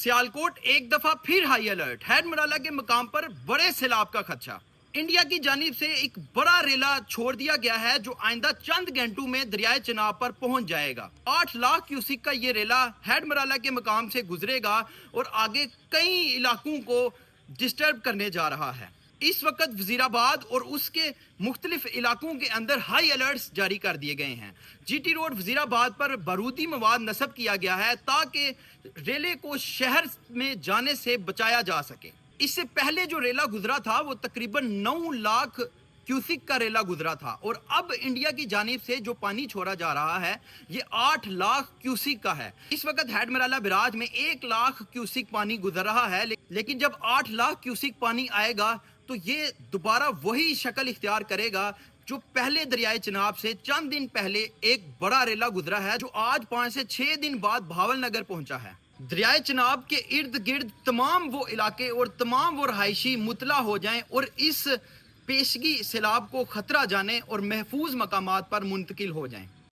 सियालकोट एक दफा फिर हाई अलर्ट, हैदमराला के मकाम पर बड़े सैलाब का खदशा। इंडिया की जानिब से एक बड़ा रेला छोड़ दिया गया है जो आइंदा चंद घंटों में दरियाए चिनाब पर पहुंच जाएगा। 8 लाख क्यूसिक का ये रेला हैदमराला के मकाम से गुजरेगा और आगे कई इलाकों को डिस्टर्ब करने जा रहा है। इस वक्त वजीराबाद और उसके मुख्तलिफ इलाकों के अंदर हाई अलर्ट्स जारी कर दिए गए हैं। जीटी रोड वजीराबाद पर बारूदी मवाद नस्ब किया गया है ताकि रेले को शहर में जाने से बचाया जा सके। इससे पहले जो रेला गुजरा था वो तकरीबन 9 लाख क्यूसिक का रेला गुजरा था और अब इंडिया की जानिब से जो पानी छोड़ा जा रहा है ये 8 लाख क्यूसिक का है। इस वक्त हैदमराला बिराज में 1 लाख क्यूसिक पानी गुजर रहा है, लेकिन जब 8 लाख क्यूसिक पानी आएगा तो ये दोबारा वही शक्ल इख्तियार करेगा जो पहले दरियाए चिनाब से चंद दिन पहले एक बड़ा रेला गुजरा है जो आज 5 से 6 दिन बाद भावल नगर पहुंचा है। दरियाए चिनाब के इर्द गिर्द तमाम वो इलाके और तमाम वो रहायशी मुतला हो जाएं और इस पेशगी सैलाब को खतरा जाने और महफूज मकामात पर मुंतकिल हो जाएं।